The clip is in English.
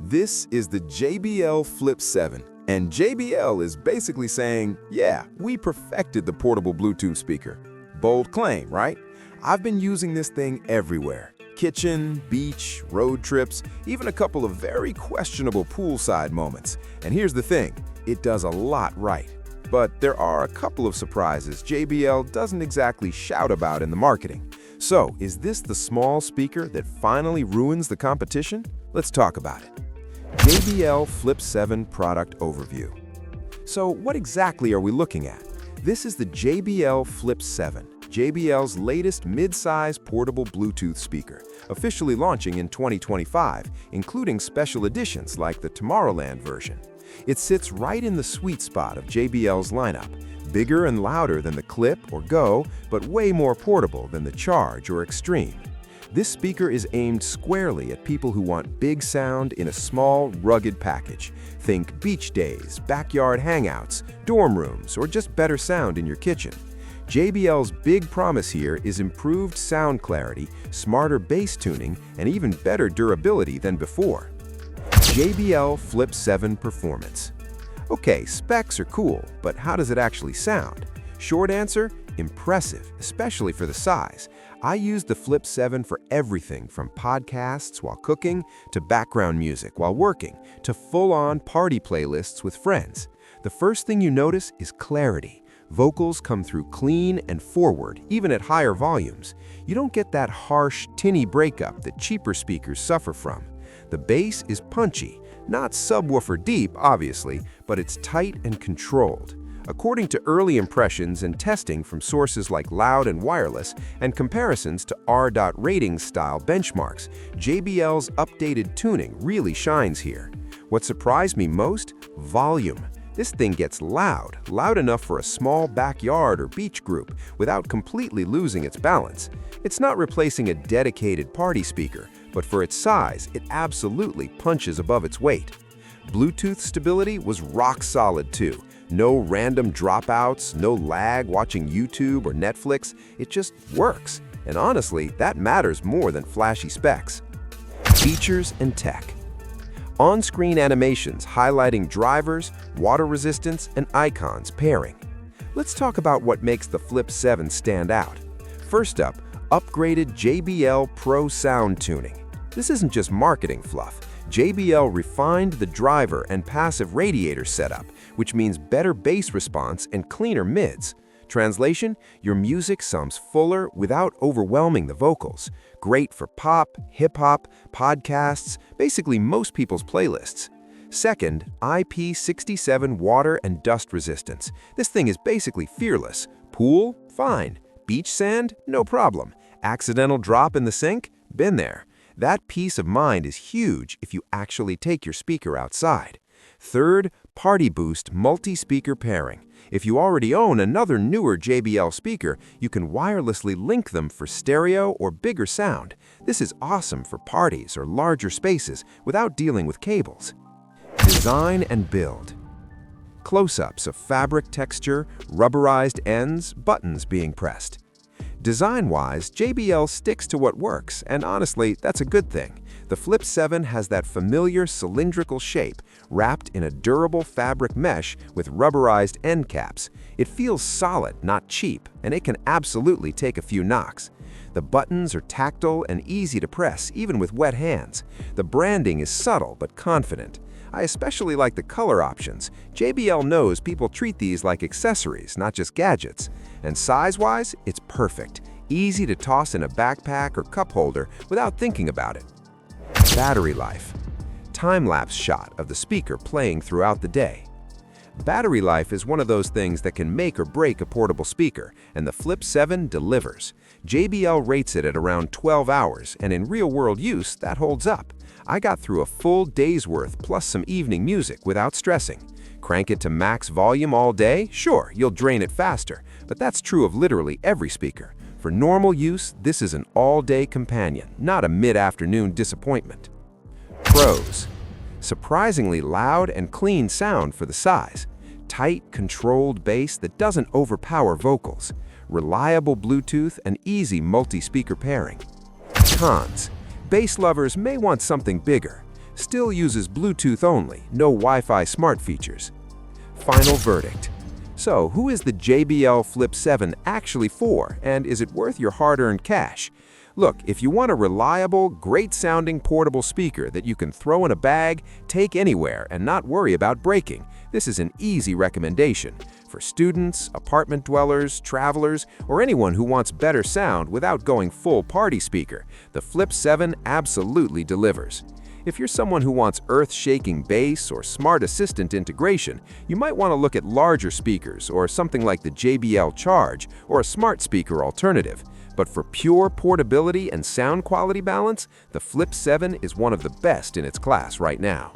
This is the JBL Flip 7, and JBL is basically saying, yeah, we perfected the portable Bluetooth speaker. Bold claim, right? I've been using this thing everywhere. Kitchen, beach, road trips, even a couple of very questionable poolside moments. And here's the thing, it does a lot right. But there are a couple of surprises JBL doesn't exactly shout about in the marketing. So, is this the small speaker that finally ruins the competition? Let's talk about it. JBL Flip 7 product overview. So, what exactly are we looking at? This is the JBL Flip 7, JBL's latest mid-size portable Bluetooth speaker, officially launching in 2025, including special editions like the Tomorrowland version. It sits right in the sweet spot of JBL's lineup, bigger and louder than the Clip or Go, but way more portable than the Charge or Extreme. This speaker is aimed squarely at people who want big sound in a small, rugged package. Think beach days, backyard hangouts, dorm rooms, or just better sound in your kitchen. JBL's big promise here is improved sound clarity, smarter bass tuning, and even better durability than before. JBL Flip 7 Performance. Okay, specs are cool, but how does it actually sound? Short answer, impressive, especially for the size. I use the Flip 7 for everything from podcasts while cooking, to background music while working, to full-on party playlists with friends. The first thing you notice is clarity. Vocals come through clean and forward, even at higher volumes. You don't get that harsh, tinny breakup that cheaper speakers suffer from. The bass is punchy, not subwoofer deep, obviously, but it's tight and controlled. According to early impressions and testing from sources like Loud and Wireless and comparisons to R.Ratings style benchmarks, JBL's updated tuning really shines here. What surprised me most? Volume. This thing gets loud enough for a small backyard or beach group without completely losing its balance. It's not replacing a dedicated party speaker, but for its size, it absolutely punches above its weight. Bluetooth stability was rock solid too. No random dropouts, no lag watching YouTube or Netflix. It just works. And honestly, that matters more than flashy specs. Features and tech. On-screen animations highlighting drivers, water resistance, and icons pairing. Let's talk about what makes the Flip 7 stand out. First up, upgraded JBL Pro Sound tuning. This isn't just marketing fluff. JBL refined the driver and passive radiator setup, which means better bass response and cleaner mids. Translation, your music sounds fuller without overwhelming the vocals. Great for pop, hip-hop, podcasts, basically most people's playlists. Second, IP67 water and dust resistance. This thing is basically fearless. Pool? Fine. Beach sand? No problem. Accidental drop in the sink? Been there. That peace of mind is huge if you actually take your speaker outside. Third, PartyBoost multi-speaker pairing. If you already own another newer JBL speaker, you can wirelessly link them for stereo or bigger sound. This is awesome for parties or larger spaces without dealing with cables. Design and build. Close-ups of fabric texture, rubberized ends, buttons being pressed. Design-wise, JBL sticks to what works, and honestly, that's a good thing. The Flip 7 has that familiar cylindrical shape, wrapped in a durable fabric mesh with rubberized end caps. It feels solid, not cheap, and it can absolutely take a few knocks. The buttons are tactile and easy to press, even with wet hands. The branding is subtle but confident. I especially like the color options. JBL knows people treat these like accessories, not just gadgets. And size-wise, it's perfect. Easy to toss in a backpack or cup holder without thinking about it. Battery life. Time-lapse shot of the speaker playing throughout the day. Battery life is one of those things that can make or break a portable speaker, and the Flip 7 delivers. JBL rates it at around 12 hours, and in real-world use, that holds up. I got through a full day's worth plus some evening music without stressing. Crank it to max volume all day? Sure, you'll drain it faster, but that's true of literally every speaker. For normal use, this is an all-day companion, not a mid-afternoon disappointment. Pros. Surprisingly loud and clean sound for the size. Tight, controlled bass that doesn't overpower vocals. Reliable Bluetooth and easy multi-speaker pairing. Cons. Bass lovers may want something bigger. Still uses Bluetooth only, no Wi-Fi smart features. Final verdict. So, who is the JBL Flip 7 actually for, and is it worth your hard-earned cash? Look, if you want a reliable, great-sounding portable speaker that you can throw in a bag, take anywhere, and not worry about breaking, this is an easy recommendation. For students, apartment dwellers, travelers, or anyone who wants better sound without going full party speaker, the Flip 7 absolutely delivers. If you're someone who wants earth-shaking bass or smart assistant integration, you might want to look at larger speakers or something like the JBL Charge or a smart speaker alternative. But for pure portability and sound quality balance, the Flip 7 is one of the best in its class right now.